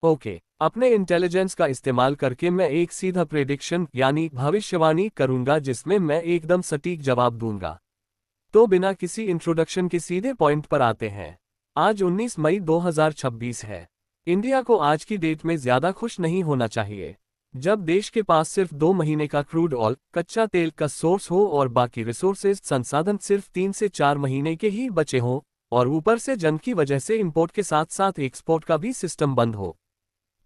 Okay, अपने intelligence का इस्तेमाल करके मैं एक सीधा प्रेडिक्शन यानी भविष्यवाणी करूंगा जिसमें मैं एकदम सटीक जवाब दूंगा। तो बिना किसी इंट्रोडक्शन के सीधे पॉइंट पर आते हैं। आज 19 मई 2026 है। इंडिया को आज की डेट में ज्यादा खुश नहीं होना चाहिए। जब देश के पास सिर्फ 2 महीने का क्रूड ऑयल कच्चा तेल का सोर्स हो और बाकी रिसोर्सेज संसाधन सिर्फ 3 से 4 महीने के ही बचे हों, और ऊपर से जंग की वजह से इंपोर्ट के साथ साथ एक्सपोर्ट का भी सिस्टम बंद हो,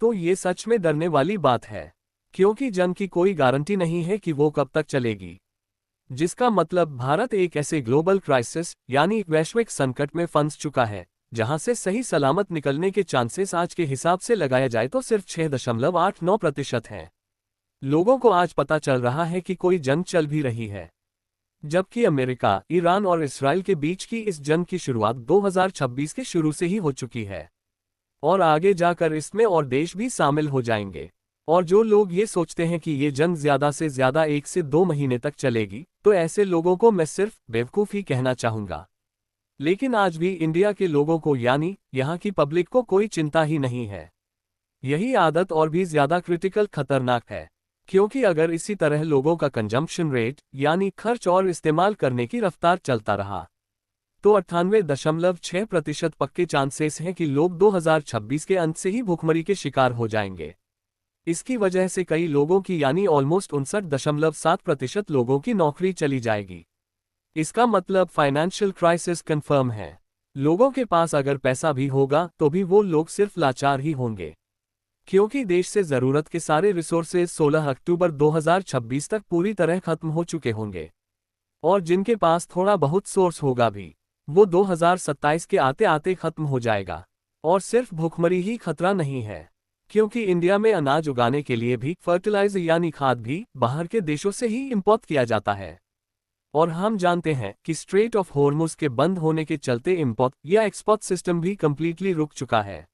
तो ये सच में डरने वाली बात है। क्योंकि जंग की कोई गारंटी नहीं है कि वो कब तक चलेगी। जिसका मतलब भारत एक ऐसे ग्लोबल क्राइसिस यानी वैश्विक संकट में फंस चुका है जहां से सही सलामत निकलने के चांसेस आज के हिसाब से लगाया जाए तो सिर्फ 6.89% हैं। लोगों को आज पता चल रहा है कि कोई जंग चल भी रही है, जबकि अमेरिका, ईरान और इसराइल के बीच की इस जंग की शुरुआत 2026 के शुरू से ही हो चुकी है, और आगे जाकर इसमें और देश भी शामिल हो जाएंगे। और जो लोग ये सोचते हैं कि ये जंग ज्यादा से ज्यादा 1 से 2 महीने तक चलेगी, तो ऐसे लोगों को मैं सिर्फ बेवकूफ़ ही कहना चाहूंगा। लेकिन आज भी इंडिया के लोगों को यानी यहाँ की पब्लिक को कोई चिंता ही नहीं है। यही आदत और भी ज्यादा क्रिटिकल खतरनाक है, क्योंकि अगर इसी तरह लोगों का कंजम्पशन रेट यानी खर्च और इस्तेमाल करने की रफ्तार चलता रहा, तो 98.6% पक्के चांसेस हैं कि लोग 2026 के अंत से ही भूखमरी के शिकार हो जाएंगे। इसकी वजह से कई लोगों की यानी ऑलमोस्ट 59.7% लोगों की नौकरी चली जाएगी। इसका मतलब फाइनेंशियल क्राइसिस कंफर्म है। लोगों के पास अगर पैसा भी होगा तो भी वो लोग सिर्फ लाचार ही होंगे, क्योंकि देश से जरूरत के सारे रिसोर्सेज 16 अक्टूबर 2026 तक पूरी तरह खत्म हो चुके होंगे। और जिनके पास थोड़ा बहुत सोर्स होगा भी, वो 2027 के आते आते खत्म हो जाएगा। और सिर्फ भूखमरी ही खतरा नहीं है, क्योंकि इंडिया में अनाज उगाने के लिए भी फर्टिलाइजर यानी खाद भी बाहर के देशों से ही इंपोर्ट किया जाता है। और हम जानते हैं कि स्ट्रेट ऑफ हॉर्मुज के बंद होने के चलते इंपोर्ट या एक्सपोर्ट सिस्टम भी कंप्लीटली रुक चुका है।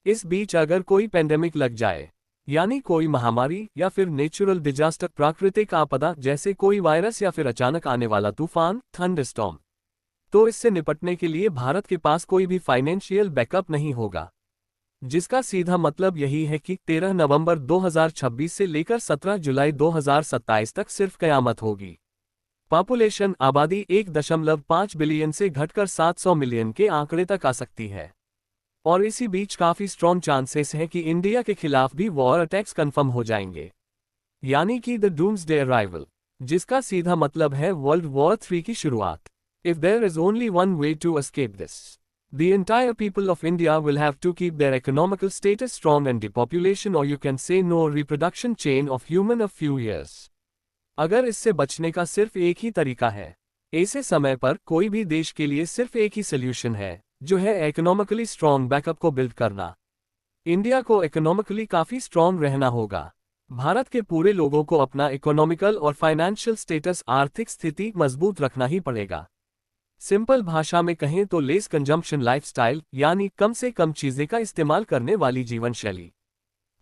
इस बीच अगर कोई पेंडेमिक लग जाए, यानी कोई महामारी या फिर नेचुरल डिजास्टर प्राकृतिक आपदा जैसे कोई वायरस या फिर अचानक आने वाला तूफान थंडरस्टॉर्म, तो इससे निपटने के लिए भारत के पास कोई भी फाइनेंशियल बैकअप नहीं होगा। जिसका सीधा मतलब यही है कि 13 नवंबर 2026 से लेकर 17 जुलाई 2027 तक सिर्फ कयामत होगी। पॉपुलेशन आबादी 1.5 बिलियन से घटकर 700 मिलियन के आंकड़े तक आ सकती है। और इसी बीच काफी स्ट्रॉन्ग चांसेस हैं कि इंडिया के खिलाफ भी वॉर अटैक्स कंफर्म हो जाएंगे, यानी कि द डूम्सडे अराइवल, जिसका सीधा मतलब है वर्ल्ड वॉर 3 की शुरुआत। If there is only one way to escape this, the entire people of India will have to keep their economical status strong and depopulation, or you can say no reproduction chain of human a few years। अगर इससे बचने का सिर्फ एक ही तरीका है, ऐसे समय पर कोई भी देश के लिए सिर्फ एक ही सोल्यूशन है, जो है इकोनॉमिकली स्ट्रॉन्ग बैकअप को बिल्ड करना। इंडिया को इकोनॉमिकली काफी स्ट्रॉन्ग रहना होगा। भारत के पूरे लोगों को अपना इकोनॉमिकल और फाइनेंशियल स्टेटस आर्थिक स्थिति मजबूत रखना ही पड़ेगा। सिंपल भाषा में कहें तो लेस कंजम्पशन लाइफस्टाइल, यानी कम से कम चीजें का इस्तेमाल करने वाली जीवन शैली।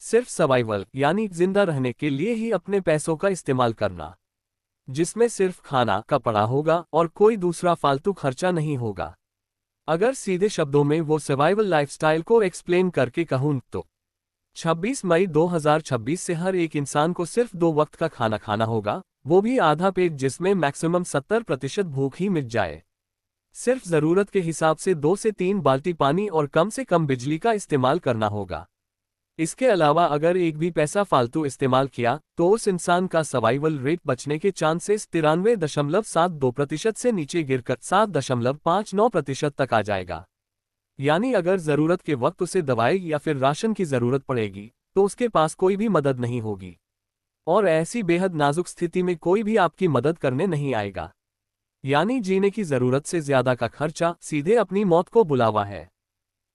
सिर्फ सर्वाइवल यानी जिंदा रहने के लिए ही अपने पैसों का इस्तेमाल करना, जिसमें सिर्फ खाना कपड़ा होगा और कोई दूसरा फालतू खर्चा नहीं होगा। अगर सीधे शब्दों में वो सर्वाइवल लाइफस्टाइल को एक्सप्लेन करके कहूं तो 26 मई 2026 से हर एक इंसान को सिर्फ 2 वक्त का खाना खाना होगा, वो भी आधा पेट, जिसमें मैक्सिमम 70% भूख ही मिट जाए। सिर्फ जरूरत के हिसाब से 2 से 3 बाल्टी पानी और कम से कम बिजली का इस्तेमाल करना होगा। इसके अलावा अगर एक भी पैसा फालतू इस्तेमाल किया तो उस इंसान का सर्वाइवल रेट बचने के चांसेस 93.72% से नीचे गिरकर 7.59% तक आ जाएगा। यानी अगर जरूरत के वक्त उसे दवाई या फिर राशन की जरूरत पड़ेगी तो उसके पास कोई भी मदद नहीं होगी, और ऐसी बेहद नाजुक स्थिति में कोई भी आपकी मदद करने नहीं आएगा। यानी जीने की जरूरत से ज्यादा का खर्चा सीधे अपनी मौत को बुलावा है,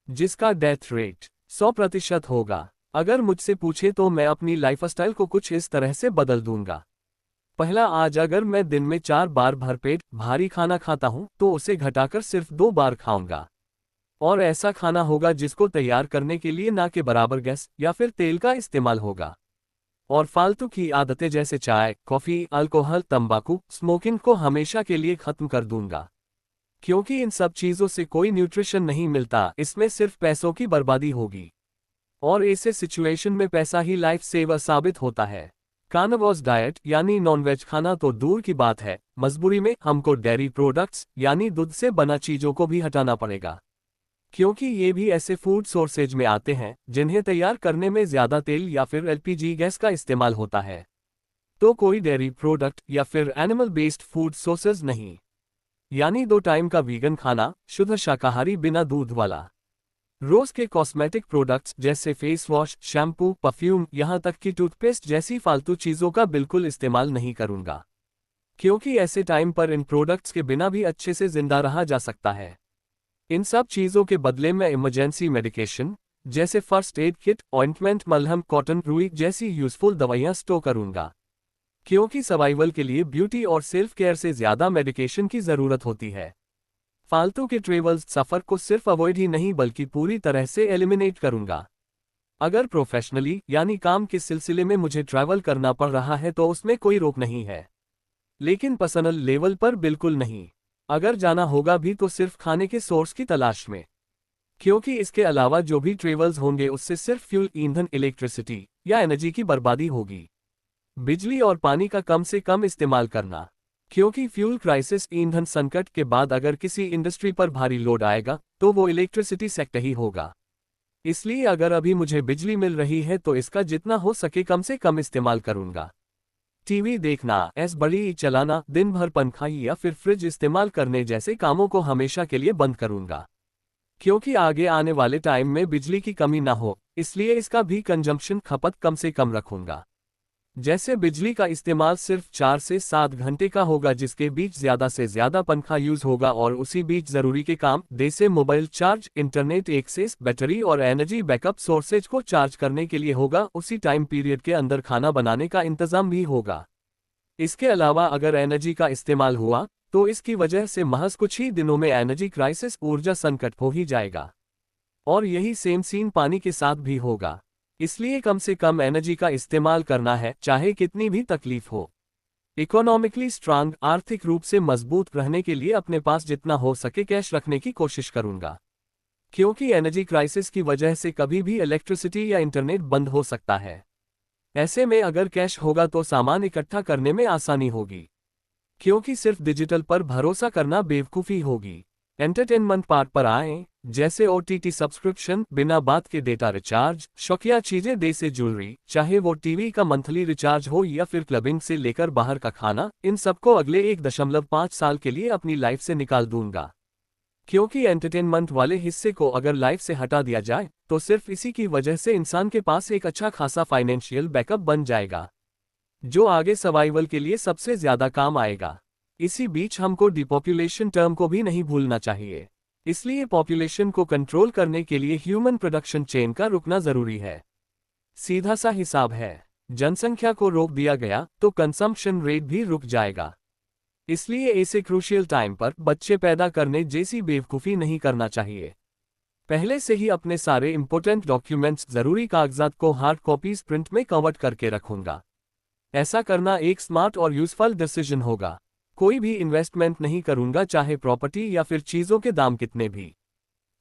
जिसका डेथ रेट 100% होगा। अगर मुझसे पूछे तो मैं अपनी लाइफस्टाइल को कुछ इस तरह से बदल दूंगा। पहला, आज अगर मैं दिन में 4 बार भरपेट भारी खाना खाता हूं तो उसे घटाकर सिर्फ 2 बार खाऊंगा, और ऐसा खाना होगा जिसको तैयार करने के लिए ना के बराबर गैस या फिर तेल का इस्तेमाल होगा। और फालतू की आदतें जैसे चाय, कॉफी, अल्कोहल, तंबाकू, स्मोकिंग को हमेशा के लिए खत्म कर दूंगा, क्योंकि इन सब चीजों से कोई न्यूट्रिशन नहीं मिलता, इसमें सिर्फ पैसों की बर्बादी होगी। और ऐसे सिचुएशन में पैसा ही लाइफ सेवर साबित होता है। कार्निवोरस डाइट यानी नॉनवेज खाना तो दूर की बात है, मजबूरी में हमको डेयरी प्रोडक्ट्स यानी दूध से बना चीजों को भी हटाना पड़ेगा, क्योंकि ये भी ऐसे फूड सोर्सेज में आते हैं जिन्हें तैयार करने में ज्यादा तेल या फिर एलपीजी गैस का इस्तेमाल होता है। तो कोई डेयरी प्रोडक्ट या फिर एनिमल बेस्ड फूड सोर्सेज नहीं, यानी 2 टाइम का वीगन खाना, शुद्ध शाकाहारी बिना दूध वाला। रोज के कॉस्मेटिक प्रोडक्ट्स जैसे फेस वॉश, शैम्पू, परफ्यूम, यहाँ तक कि टूथपेस्ट जैसी फालतू चीजों का बिल्कुल इस्तेमाल नहीं करूंगा, क्योंकि ऐसे टाइम पर इन प्रोडक्ट्स के बिना भी अच्छे से जिंदा रहा जा सकता है। इन सब चीजों के बदले में इमरजेंसी मेडिकेशन जैसे फर्स्ट एड किट, ऑइंटमेंट, मलहम, कॉटन, रुई जैसी यूजफुल दवाइयां स्टोर करूंगा, क्योंकि सर्वाइवल के लिए ब्यूटी और सेल्फ केयर से ज्यादा मेडिकेशन की जरूरत होती है। फालतू के ट्रेवल्स सफर को सिर्फ अवॉइड ही नहीं बल्कि पूरी तरह से एलिमिनेट करूंगा। अगर प्रोफेशनली यानी काम के सिलसिले में मुझे ट्रैवल करना पड़ रहा है तो उसमें कोई रोक नहीं है, लेकिन पर्सनल लेवल पर बिल्कुल नहीं। अगर जाना होगा भी तो सिर्फ खाने के सोर्स की तलाश में, क्योंकि इसके अलावा जो भी ट्रेवल्स होंगे उससे सिर्फ फ्यूल, ईंधन, इलेक्ट्रिसिटी या एनर्जी की बर्बादी होगी। बिजली और पानी का कम से कम इस्तेमाल करना, क्योंकि फ्यूल क्राइसिस, ईंधन संकट के बाद अगर किसी इंडस्ट्री पर भारी लोड आएगा तो वो इलेक्ट्रिसिटी सेक्टर ही होगा। इसलिए अगर अभी मुझे बिजली मिल रही है तो इसका जितना हो सके कम से कम इस्तेमाल करूंगा। टीवी देखना, बड़ी चलाना, दिन भर पंखा या फिर फ्रिज इस्तेमाल करने जैसे कामों को हमेशा के लिए बंद करूंगा, क्योंकि आगे आने वाले टाइम में बिजली की कमी ना हो, इसलिए इसका भी कंजम्पशन, खपत कम से कम रखूंगा। जैसे बिजली का इस्तेमाल सिर्फ 4 से 7 घंटे का होगा, जिसके बीच ज्यादा से ज्यादा पंखा यूज होगा और उसी बीच जरूरी के काम जैसे mobile charge, internet access, battery और एनर्जी बैकअप सोर्सेज को चार्ज करने के लिए होगा। उसी टाइम पीरियड के अंदर खाना बनाने का इंतजाम भी होगा। इसके अलावा अगर एनर्जी का इस्तेमाल हुआ तो इसकी वजह से महज कुछ ही दिनों में एनर्जी क्राइसिस, ऊर्जा संकट हो ही जाएगा। और यही सेम सीन पानी के साथ भी होगा, इसलिए कम से कम एनर्जी का इस्तेमाल करना है, चाहे कितनी भी तकलीफ हो। इकोनॉमिकली स्ट्रांग, आर्थिक रूप से मजबूत रहने के लिए अपने पास जितना हो सके कैश रखने की कोशिश करूंगा, क्योंकि एनर्जी क्राइसिस की वजह से कभी भी इलेक्ट्रिसिटी या इंटरनेट बंद हो सकता है। ऐसे में अगर कैश होगा तो सामान इकट्ठा करने में आसानी होगी, क्योंकि सिर्फ डिजिटल पर भरोसा करना बेवकूफ़ी होगी। एंटरटेनमेंट पार्ट पर आएं, जैसे ओटीटी सब्सक्रिप्शन, बिना बात के डेटा रिचार्ज, शौकिया चीजें जैसे ज्वेलरी, चाहे वो टीवी का मंथली रिचार्ज हो या फिर क्लबिंग से लेकर बाहर का खाना, इन सबको अगले 1.5 साल के लिए अपनी लाइफ से निकाल दूंगा, क्योंकि एंटरटेनमेंट वाले हिस्से को अगर लाइफ से हटा दिया जाए तो सिर्फ इसी की वजह से इंसान के पास एक अच्छा खासा फाइनेंशियल बैकअप बन जाएगा, जो आगे सर्वाइवल के लिए सबसे ज्यादा काम आएगा। इसी बीच हमको डिपॉपुलेशन टर्म को भी नहीं भूलना चाहिए, इसलिए पॉपुलेशन को कंट्रोल करने के लिए ह्यूमन प्रोडक्शन चेन का रुकना जरूरी है। सीधा सा हिसाब है, जनसंख्या को रोक दिया गया तो कंजम्पशन रेट भी रुक जाएगा। इसलिए ऐसे क्रूशियल टाइम पर बच्चे पैदा करने जैसी बेवकूफ़ी नहीं करना चाहिए। पहले से ही अपने सारे इंपॉर्टेंट डॉक्यूमेंट्स, जरूरी कागजात को हार्ड कॉपीज प्रिंट में कन्वर्ट करके रखूंगा। ऐसा करना एक स्मार्ट और यूजफुल डिसीजन होगा। कोई भी इन्वेस्टमेंट नहीं करूंगा, चाहे प्रॉपर्टी या फिर चीजों के दाम कितने भी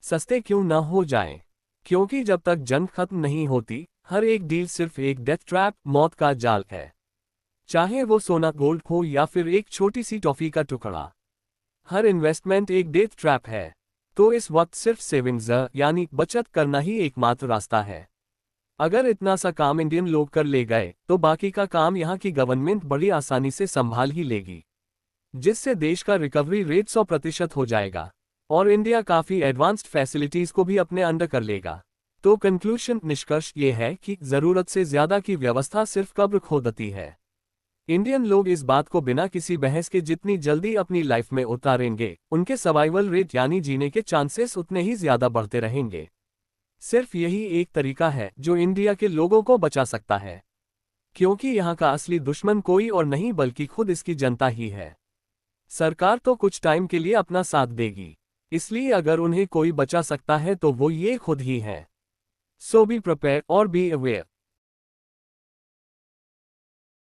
सस्ते क्यों ना हो जाएं, क्योंकि जब तक जंग खत्म नहीं होती हर एक डील सिर्फ एक डेथ ट्रैप, मौत का जाल है। चाहे वो सोना, गोल्ड हो या फिर एक छोटी सी टॉफी का टुकड़ा, हर इन्वेस्टमेंट एक डेथ ट्रैप है। तो इस वक्त सिर्फ सेविंग्स यानी बचत करना ही एकमात्र रास्ता है। अगर इतना सा काम इंडियन लोग कर ले गए तो बाकी का काम यहाँ की गवर्नमेंट बड़ी आसानी से संभाल ही लेगी, जिससे देश का रिकवरी रेट 100% हो जाएगा और इंडिया काफी एडवांस्ड फैसिलिटीज को भी अपने अंडर कर लेगा। तो कंक्लूजन, निष्कर्ष ये है कि जरूरत से ज्यादा की व्यवस्था सिर्फ कब्र खोदती है। इंडियन लोग इस बात को बिना किसी बहस के जितनी जल्दी अपनी लाइफ में उतारेंगे, उनके सर्वाइवल रेट यानी जीने के चांसेस उतने ही ज्यादा बढ़ते रहेंगे। सिर्फ यही एक तरीका है जो इंडिया के लोगों को बचा सकता है, क्योंकि यहाँ का असली दुश्मन कोई और नहीं बल्कि खुद इसकी जनता ही है। सरकार तो कुछ टाइम के लिए अपना साथ देगी, इसलिए अगर उन्हें कोई बचा सकता है तो वो ये खुद ही है। सो बी प्रिपेयर और बी अवेयर।